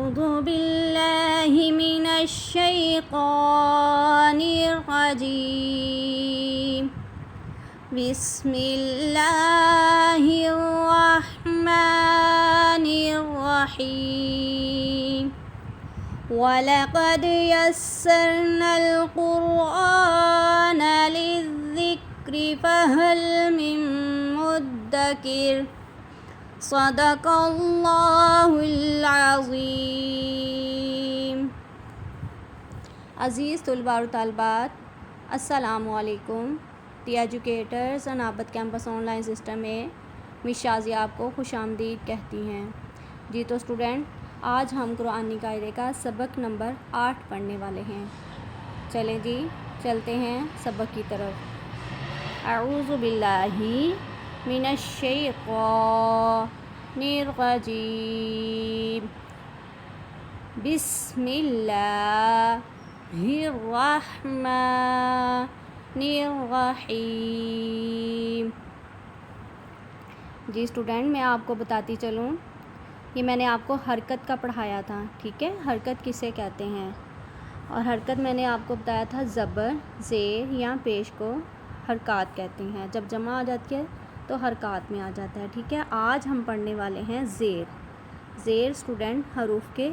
أعوذ بالله من الشيطان الرجيم بسم الله الرحمن الرحيم وَلَقَدْ يَسَّرْنَا الْقُرْآنَ لِلذِّكْرِ فَهَلْ مِن مُّدَّكِرٍ صدق اللہ العظیم۔ عزیز طلباء اور طالبات، السلام علیکم۔ The educators Inabat campus online system میں مس شازیہ آپ کو خوش آمدید کہتی ہیں۔ جی تو اسٹوڈنٹ، آج ہم قرآنی قاعدے کا سبق نمبر 8 پڑھنے والے ہیں۔ چلیں جی، چلتے ہیں سبق کی طرف۔ اعوذ باللہ من الشیطان الرجیم بسم اللہ الرحمن الرحیم۔ جی اسٹوڈنٹ، میں آپ کو بتاتی چلوں، یہ میں نے آپ کو حرکت کا پڑھایا تھا، ٹھیک ہے؟ حرکت کسے کہتے ہیں؟ اور حرکت میں نے آپ کو بتایا تھا زبر، زیر یا پیش کو حرکات کہتے ہیں۔ جب جمع آ جاتی ہے تو حرکات میں آ جاتا ہے، ٹھیک ہے؟ آج ہم پڑھنے والے ہیں زیر۔ زیر اسٹوڈنٹ حروف کے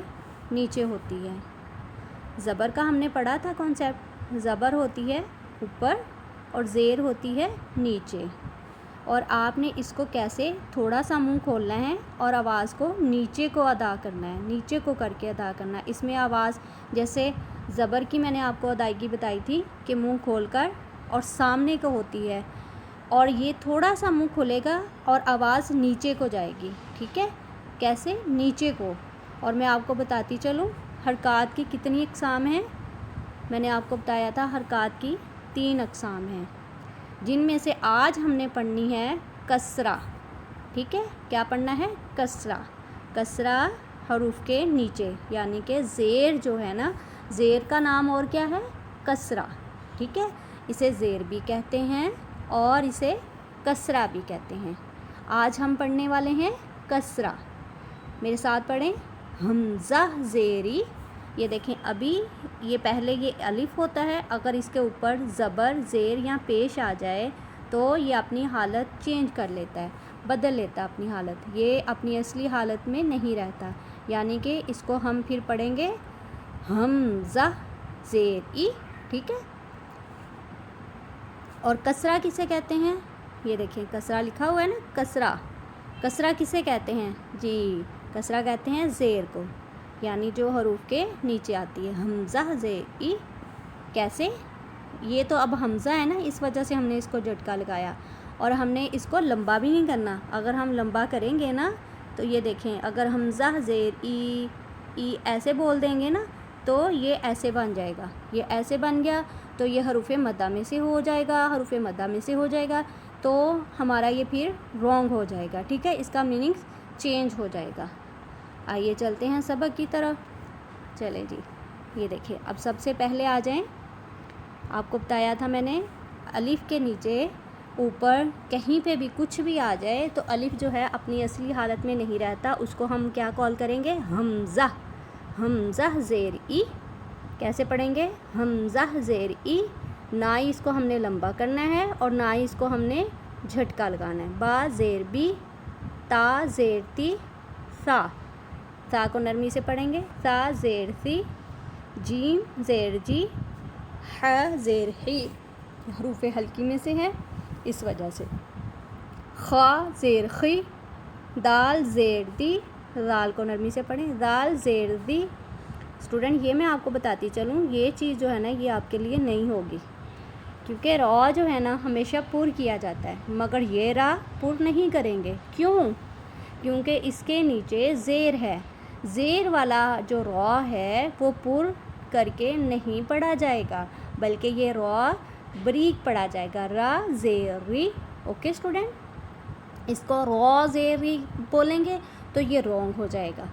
نیچے ہوتی ہے۔ زبر کا ہم نے پڑھا تھا کانسیپٹ، زبر ہوتی ہے اوپر اور زیر ہوتی ہے نیچے، اور آپ نے اس کو کیسے تھوڑا سا منہ کھولنا ہے اور آواز کو نیچے کو ادا کرنا ہے، نیچے کو کر کے ادا کرنا ہے۔ اس میں آواز جیسے زبر کی میں نے آپ کو ادائیگی بتائی تھی کہ منہ کھول کر اور سامنے کو ہوتی ہے، اور یہ تھوڑا سا منہ کھلے گا اور آواز نیچے کو جائے گی، ٹھیک ہے؟ کیسے؟ نیچے کو۔ اور میں آپ کو بتاتی چلوں حرکات کی کتنی اقسام ہیں۔ میں نے آپ کو بتایا تھا حرکات کی 3 اقسام ہیں، جن میں سے آج ہم نے پڑھنی ہے کسرہ، ٹھیک ہے؟ کیا پڑھنا ہے؟ کسرہ۔ کسرہ حروف کے نیچے، یعنی کہ زیر جو ہے نا، زیر کا نام اور کیا ہے؟ کسرہ، ٹھیک ہے؟ اسے زیر بھی کہتے ہیں اور اسے کسرہ بھی کہتے ہیں۔ آج ہم پڑھنے والے ہیں کسرہ۔ میرے ساتھ پڑھیں، حمزہ زیری۔ یہ دیکھیں، ابھی یہ پہلے یہ الف ہوتا ہے، اگر اس کے اوپر زبر، زیر یا پیش آ جائے تو یہ اپنی حالت چینج کر لیتا ہے، بدل لیتا ہے اپنی حالت، یہ اپنی اصلی حالت میں نہیں رہتا، یعنی کہ اس کو ہم پھر پڑھیں گے حمزہ زیری، ٹھیک ہے؟ اور کسرہ کسے کہتے ہیں؟ یہ دیکھیں کسرہ لکھا ہوا ہے نا، کسرہ۔ کسرہ کسے کہتے ہیں؟ جی، کسرہ کہتے ہیں زیر کو، یعنی جو حروف کے نیچے آتی ہے، حمزہ زیری۔ کیسے؟ یہ تو اب حمزہ ہے نا، اس وجہ سے ہم نے اس کو جھٹکا لگایا، اور ہم نے اس کو لمبا بھی نہیں کرنا۔ اگر ہم لمبا کریں گے نا تو یہ دیکھیں، اگر حمزہ زیر ای ایسے بول دیں گے نا تو یہ ایسے بن جائے گا، یہ ایسے بن گیا تو یہ حروف مدہ میں سے ہو جائے گا، حروف مدہ میں سے ہو جائے گا تو ہمارا یہ پھر رونگ ہو جائے گا، ٹھیک ہے؟ اس کا میننگ چینج ہو جائے گا۔ آئیے چلتے ہیں سبق کی طرف۔ چلیں جی، یہ دیکھیں، اب سب سے پہلے آ جائیں، آپ کو بتایا تھا میں نے الف کے نیچے اوپر کہیں پہ بھی کچھ بھی آ جائے تو الف جو ہے اپنی اصلی حالت میں نہیں رہتا، اس کو ہم کیا کال کریں گے؟ حمزہ۔ حمزہ زیر ای۔ کیسے پڑھیں گے؟ حمزہ زیر ای۔ نہ ہی اس کو ہم نے لمبا کرنا ہے اور نہ ہی اس کو ہم نے جھٹکا لگانا ہے۔ با زیر بی، تا زیر تی، سا۔ سا کو نرمی سے پڑھیں گے، سا زیر سی، جیم زیر جی، ح زیر حی، حروف حلقی میں سے ہے اس وجہ سے۔ خا زیر خی، دال زیر دی، دال کو نرمی سے پڑھیں، دال زیر دی۔ اسٹوڈنٹ، یہ میں آپ کو بتاتی چلوں، یہ چیز جو ہے نا یہ آپ کے لیے نہیں ہوگی، کیونکہ را جو ہے نا ہمیشہ پر کیا جاتا ہے، مگر یہ را پر نہیں کریں گے۔ کیوں؟ کیونکہ اس کے نیچے زیر ہے، زیر والا جو را ہے وہ پر کر کے نہیں پڑھا جائے گا، بلکہ یہ را بریک پڑھا جائے گا، را زیری۔ اوکے اسٹوڈنٹ، اس کو را زیری بولیں گے تو یہ رونگ ہو جائے گا۔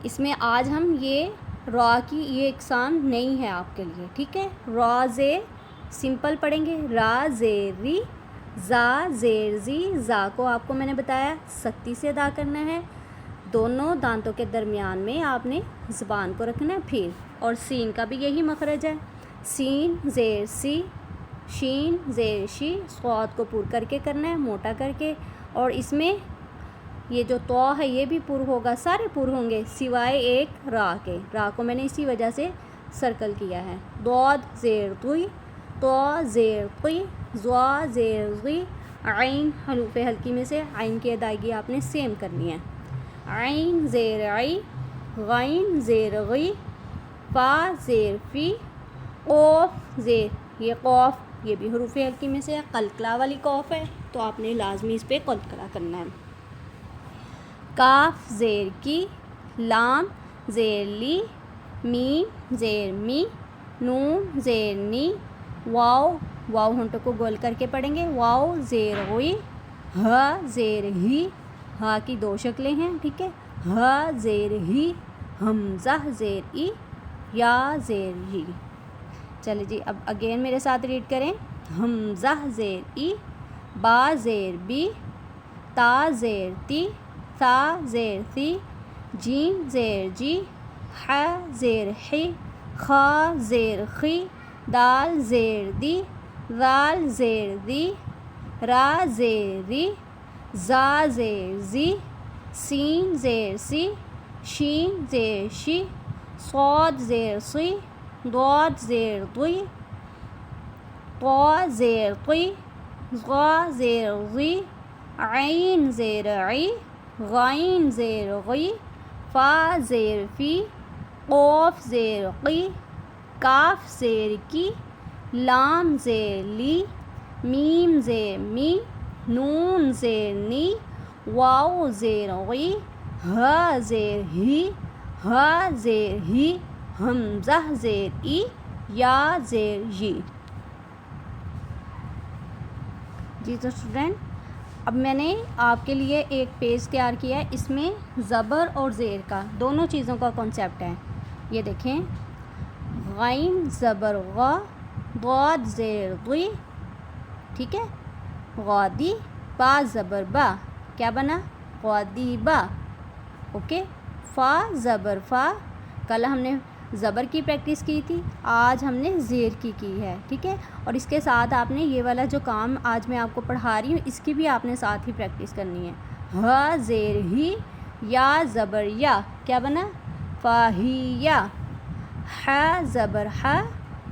اس میں آج ہم یہ را کی یہ اقسام نہیں ہے آپ کے لیے، ٹھیک ہے؟ را زیر سمپل پڑھیں گے، را زیری، زا زیر زی، زا کو آپ کو میں نے بتایا سختی سے ادا کرنا ہے، دونوں دانتوں کے درمیان میں آپ نے زبان کو رکھنا ہے پھر. اور سین کا بھی یہی مخرج ہے. سین زیر سی، شین زیر شی. صاد کو پر کر کے کرنا ہے، موٹا کر کے. اور اس میں یہ جو تو ہے یہ بھی پر ہوگا، سارے پر ہوں گے سوائے ایک را کے. را کو میں نے اسی وجہ سے سرکل کیا ہے. ضاد زیر طی، تو زیر قی، ضا زیر غی. عین حروف ہلکی میں سے عین کی ادائیگی آپ نے سیم کرنی ہے. عین زیر عی، غین زیر غی، فا زیر فی، قوف زیر، یہ قوف یہ بھی حروف ہلکی میں سے قلقلہ والی قوف ہے تو آپ نے لازمی اس پہ قلقلہ کرنا ہے. کاف زیر کی، لام زیر لی، میم زیر می، نون زیر نی، واو واو ہونٹوں کو گول کر کے پڑھیں گے. واو زیر غی، ہا زیر ہی. ہا کی دو شکلیں ہیں، ٹھیک ہے. ہا زیر ہی، حمزہ زیر ای، یا زیر ہی. چلے جی اب اگین میرے ساتھ ریڈ کریں. حمزہ زیر ای، با زیر بی، تا زیر تی، ثا زیر ثی، جیم زیر جی، ح زیر حی، خا زیر خی، دال زیر دی، ذال زیر دی، را زیر ری، زا زیر زی، سین زیر سی، شین زیر شی، صاد زیر صی، ضاد زیر ضی، طا زیر قی، ظا زیر غی، عین زیر عی، غین زیر غی، فا زیر فی، قوف زیر قی، کاف زیر کی، لام زیر لی، میم زیر می، نون زیر نی، واو زیر غی، ہا زیر ہی، ہا زیر ہی، حمزہ زیر ای، یا زیر یی. جی تو اسٹوڈنٹ اب میں نے آپ کے لیے ایک پیج تیار کیا ہے. اس میں زبر اور زیر کا دونوں چیزوں کا کانسیپٹ ہے. یہ دیکھیں، غین زبر غا، ضاد زیر ضی، ٹھیک ہے. غادی، با زبر با، کیا بنا؟ غادی با. اوکے. فا زبر فا، کل ہم نے زبر کی پریکٹس کی تھی، آج ہم نے زیر کی ہے، ٹھیک ہے. اور اس کے ساتھ آپ نے یہ والا جو کام آج میں آپ کو پڑھا رہی ہوں اس کی بھی آپ نے ساتھ ہی پریکٹس کرنی ہے. ہا زیر ہی، یا زبر یا، کیا بنا؟ فاہیہ. ح زبر ح،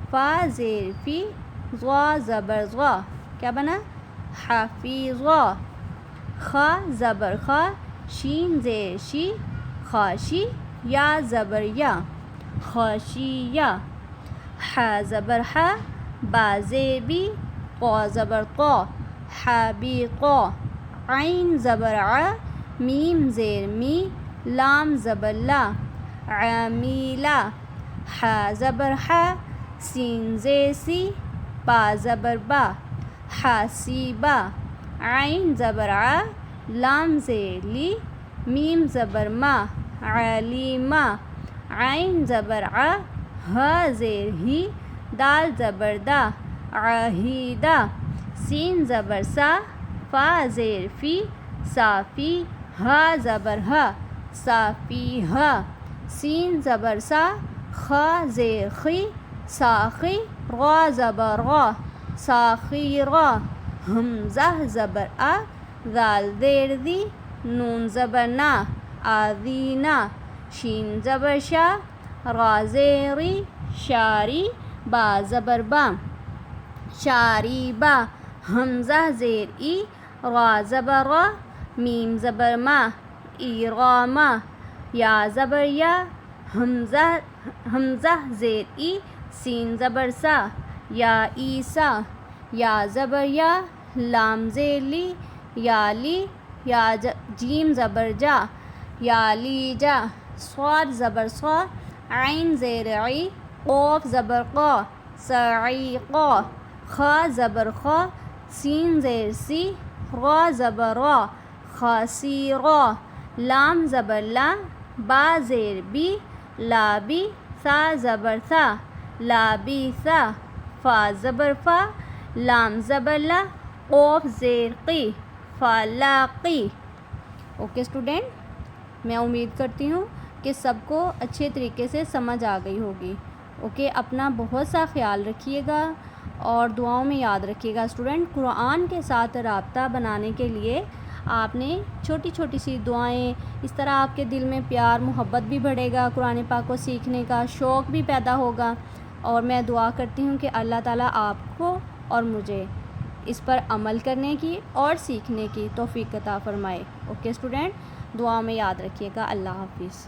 فا زیر فی، ضا زبر ضا، کیا بنا؟ حفیظا. خا زبر خا، شین زیر شی، خاشی، یا زبر یا، خاشیہ. ح زبر ح، با زیر بی، قا زبر قا، حبیقا. عین زبر ع، میم زیر می، لام زبر لا، عمیلا. ح زبر ح، سین زیر سی، با زبر با، حسیبا. عین زبر ع، لام زیر لی، میم زبر ما، علیما. عین زبر ع، ہا زیر ہی، دال زبر دا، عہیدہ. سین زبر سا، فا زیر فی، صافی، ہا زبر ہا، صافیہا. سین زبر سا، خا زیر خی، ساخی، را زبر غا، ساخیرا. حمزہ زبر آ، ذال زیر ذی، نون زبر نا، آذینا. شین زبر شا، را زیر ری، شاری، با زبر با، شاریبا. حمزہ زیر ای، را زبر را، میم زبر ما، ایراما. یا زبر یا، حمزہ زیر ای، سین زبر سا، یا عیسا. یا زبر یا، لام زیر لی، یا لی، یا جیم زبر جا، یا لی جا. صاد زبر صا، عین زیر عی، قوف زبر قا، صعیقا. خا زبر خا، سین زیر سی، را زبر را، خاسیرا. لام زبر لا، با زیر بی، لابی، ثا زبر ثا، لابیثا. فا زبر فا، لام زبر لا، قوف زیر قی، فالاقی. اوکے اسٹوڈنٹ میں امید کرتی ہوں کہ سب کو اچھے طریقے سے سمجھ آ گئی ہوگی. اوکے, اپنا بہت سا خیال رکھیے گا اور دعاؤں میں یاد رکھیے گا. اسٹوڈنٹ, قرآن کے ساتھ رابطہ بنانے کے لیے آپ نے چھوٹی چھوٹی سی دعائیں, اس طرح آپ کے دل میں پیار محبت بھی بڑھے گا, قرآن پاک کو سیکھنے کا شوق بھی پیدا ہوگا. اور میں دعا کرتی ہوں کہ اللہ تعالیٰ آپ کو اور مجھے اس پر عمل کرنے کی اور سیکھنے کی توفیق عطا فرمائے. اوکے اسٹوڈنٹ, دعا میں یاد رکھیے گا. اللہ حافظ.